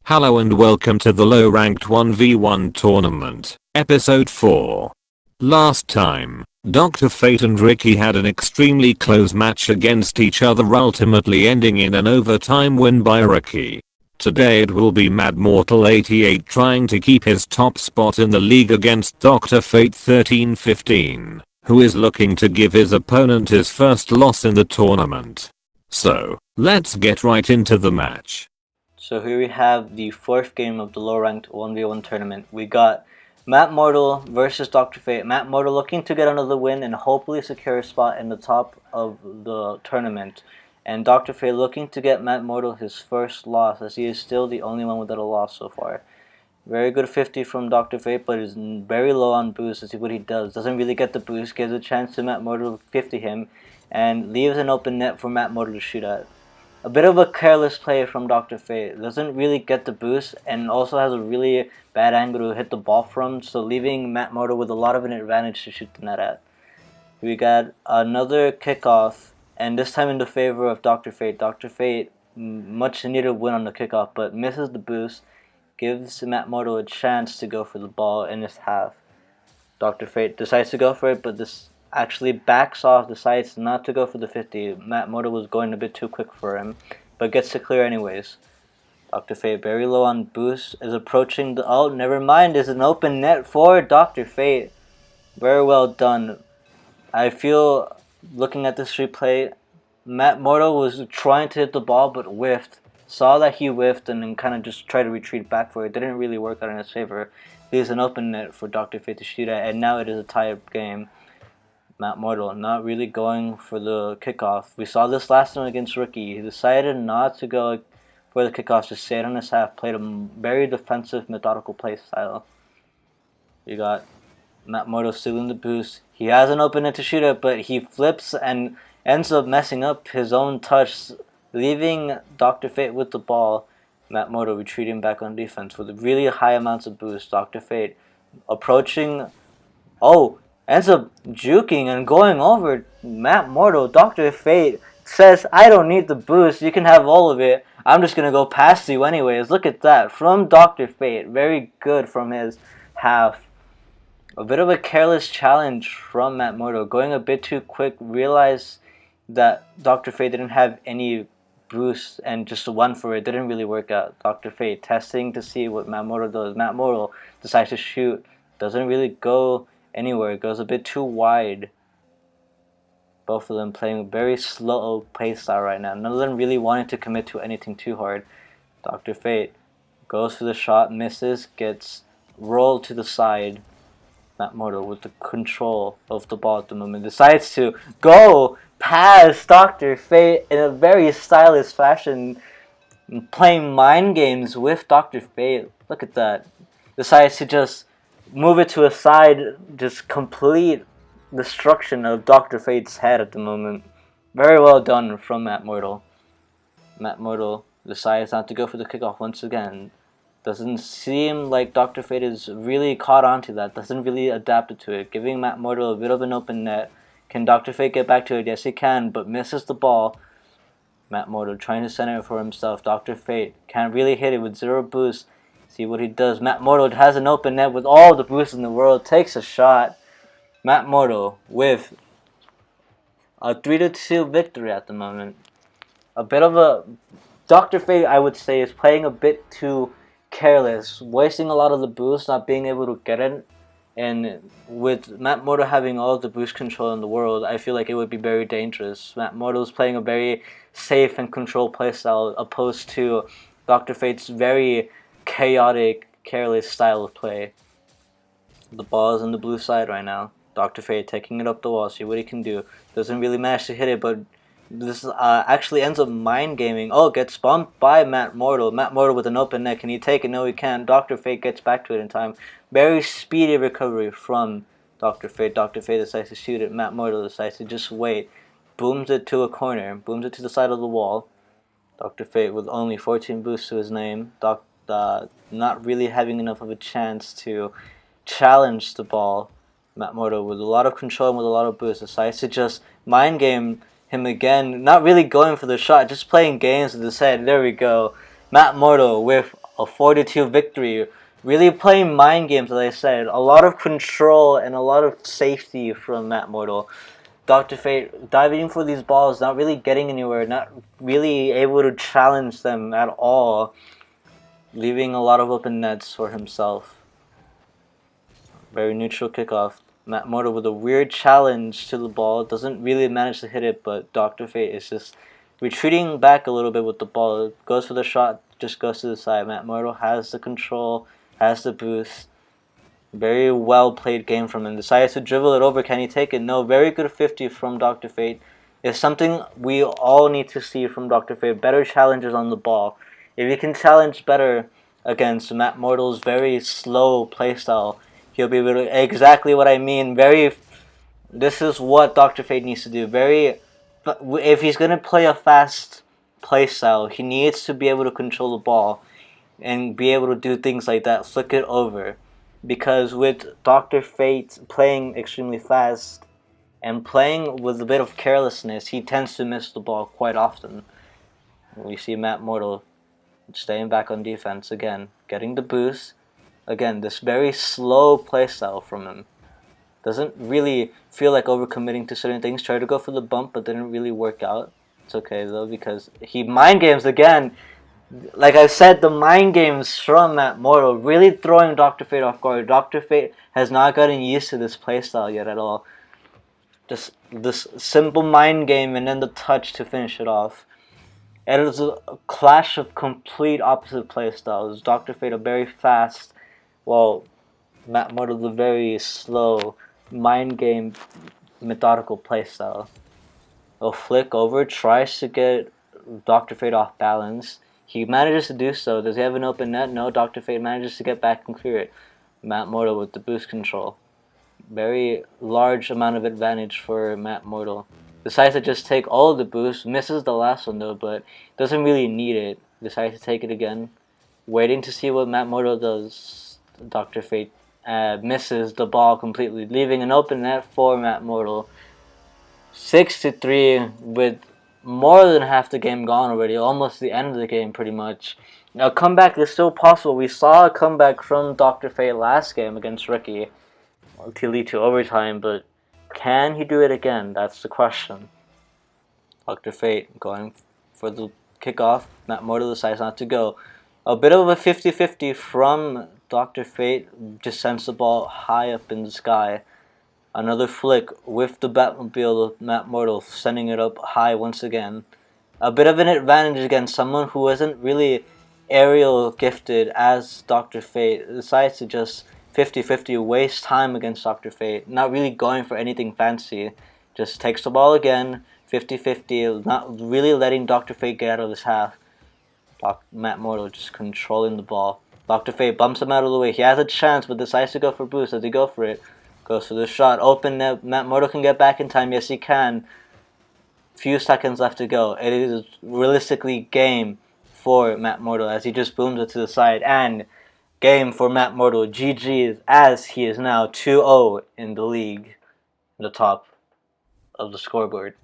Hello and welcome to the low-ranked 1v1 tournament, episode 4. Last time, Dr. Fate and Ricky had an extremely close match against each other, ultimately ending in an overtime win by Ricky. Today it will be MADMORTAL88 trying to keep his top spot in the league against Dr. Fate1315, who is looking to give his opponent his first loss in the tournament. So, let's get right into the match. So here we have the fourth game of the low-ranked 1v1 tournament. We got MADMORTAL versus Dr. Fate. MADMORTAL looking to get another win and hopefully secure a spot in the top of the tournament. And Dr. Fate looking to get MADMORTAL his first loss, as he is still the only one without a loss so far. Very good 50 from Dr. Fate, but is very low on boost. Let's see what he does. Doesn't really get the boost, gives a chance to MADMORTAL to 50 him, and leaves an open net for MADMORTAL to shoot at. A bit of a careless play from Dr. Fate. Doesn't really get the boost and also has a really bad angle to hit the ball from, so leaving MADMORTAL with a lot of an advantage to shoot the net at. We got another kickoff, and this time in the favor of Dr. Fate. Dr. Fate, much needed win on the kickoff, but misses the boost, gives MADMORTAL a chance to go for the ball in his half. Dr. Fate decides to go for it, but this actually backs off, decides not to go for the 50. MADMORTAL was going a bit too quick for him, but gets to clear anyways. Dr. Fate very low on boost, is approaching the... Oh, never mind, there's an open net for Dr. Fate. Very well done. I feel, looking at this replay, MADMORTAL was trying to hit the ball but whiffed. Saw that he whiffed and then kind of just tried to retreat back for it. Didn't really work out in his favor. Leaves an open net for Dr. Fate to shoot at, and now it is a tie-up game. MADMORTAL not really going for the kickoff. We saw this last time against Ricky. He decided not to go for the kickoff, just stayed on his half, played a very defensive, methodical play style. You got MADMORTAL still in the boost. He has an open net to shoot it, but he flips and ends up messing up his own touch, leaving Dr. Fate with the ball. MADMORTAL retreating back on defense with really high amounts of boost. Dr. Fate approaching... Oh! Ends up juking and going over MADMORTAL. Dr. Fate says, I don't need the boost, you can have all of it. I'm just going to go past you anyways. Look at that. From Dr. Fate. Very good from his half. A bit of a careless challenge from MADMORTAL. Going a bit too quick. Realized that Dr. Fate didn't have any boost and just went for it. Didn't really work out. Dr. Fate testing to see what MADMORTAL does. MADMORTAL decides to shoot. Doesn't really go anywhere. It goes a bit too wide. Both of them playing a very slow play style right now. None of them really wanting to commit to anything too hard. Dr. Fate goes for the shot, misses, gets rolled to the side. MADMORTAL with the control of the ball at the moment decides to go past Dr. Fate in a very stylish fashion, playing mind games with Dr. Fate. Look at that. Decides to just move it to a side, just complete destruction of Dr. Fate's head at the moment. Very well done from MADMORTAL. MADMORTAL decides not to go for the kickoff once again. Doesn't seem like Dr. Fate is really caught on to that. Doesn't really adapt to it. Giving MADMORTAL a bit of an open net. Can Dr. Fate get back to it? Yes, he can, but misses the ball. MADMORTAL trying to center it for himself. Dr. Fate can't really hit it with zero boost. See what he does. MADMORTAL has an open net with all the boost in the world. Takes a shot. MADMORTAL with a 3-2 victory at the moment. A bit of a... Dr. Fate, I would say, is playing a bit too careless. Wasting a lot of the boost, not being able to get it. And with MADMORTAL having all the boost control in the world, I feel like it would be very dangerous. MADMORTAL is playing a very safe and controlled playstyle, opposed to Dr. Fate's very chaotic, careless style of play. The ball is on the blue side right now. Dr. Fate taking it up the wall, see what he can do. Doesn't really manage to hit it, but this actually ends up mind gaming. Oh, gets bumped by MADMORTAL. MADMORTAL with an open net. Can he take it? No, he can't. Dr. Fate gets back to it in time. Very speedy recovery from Dr. Fate. Dr. Fate decides to shoot it. MADMORTAL decides to just wait. Booms it to a corner. Booms it to the side of the wall. Dr. Fate with only 14 boosts to his name. Not really having enough of a chance to challenge the ball. MADMORTAL with a lot of control and with a lot of boost decides to just mind game him again. Not really going for the shot, just playing games with his head. There we go. MADMORTAL with a 4-2 victory. Really playing mind games, as I said. A lot of control and a lot of safety from Matt Mortal. Dr. Fate diving for these balls, not really getting anywhere, not really able to challenge them at all, leaving a lot of open nets for himself. Very neutral kickoff. Matt Mortal with a weird challenge to the ball, doesn't really manage to hit it, but Dr. Fate is just retreating back a little bit with the ball. Goes for the shot, just goes to the side. Matt Mortal has the control, has the boost. Very well played game from him. Decides to dribble it over. Can he take it? No. Very good 50 from Dr. Fate. It's something we all need to see from Dr. Fate. Better challenges on the ball. If he can challenge better against Matt Mortal's very slow playstyle, he'll be able to, exactly what I mean. This is what Dr. Fate needs to do. If he's going to play a fast playstyle, he needs to be able to control the ball and be able to do things like that. Flick it over. Because with Dr. Fate playing extremely fast and playing with a bit of carelessness, he tends to miss the ball quite often. We see Matt Mortal staying back on defense again, getting the boost. Again, this very slow playstyle from him. Doesn't really feel like overcommitting to certain things. Tried to go for the bump, but didn't really work out. It's okay though, because he mind games again. Like I said, the mind games from Matt Mortal really throwing Dr. Fate off guard. Dr. Fate has not gotten used to this playstyle yet at all. Just this simple mind game and then the touch to finish it off. And it was a clash of complete opposite playstyles. Dr. Fate a very fast, while Matt Mortal a very slow, mind game, methodical playstyle. A flick over, tries to get Dr. Fate off balance. He manages to do so. Does he have an open net? No. Dr. Fate manages to get back and clear it. Matt Mortal with the boost control. Very large amount of advantage for Matt Mortal. Decides to just take all of the boost. Misses the last one though, but doesn't really need it. Decides to take it again. Waiting to see what Matt Mortal does. Dr. Fate misses the ball completely, leaving an open net for Matt Mortal. 6-3 with more than half the game gone already, almost the end of the game pretty much. Now, comeback is still possible. We saw a comeback from Dr. Fate last game against Ricky to lead to overtime, but can he do it again? That's the question. Dr. Fate going for the kickoff. Matt Mortal decides not to go. A bit of a 50-50 from Dr. Fate, just sends the ball high up in the sky. Another flick with the Batmobile of Matt Mortal, sending it up high once again. A bit of an advantage against someone who isn't really aerial gifted as Dr. Fate. Decides to just 50-50 waste time against Dr. Fate. Not really going for anything fancy. Just takes the ball again, 50-50, not really letting Dr. Fate get out of his half. Matt Mortal just controlling the ball. Dr. Fate bumps him out of the way. He has a chance, but decides to go for boost. Does he go for it? Goes for the shot. Open net. Matt Mortal can get back in time. Yes, he can. Few seconds left to go. It is realistically game for Matt Mortal as he just booms it to the side. And game for Matt Mortal. GG, as he is now 2-0 in the league, the top of the scoreboard.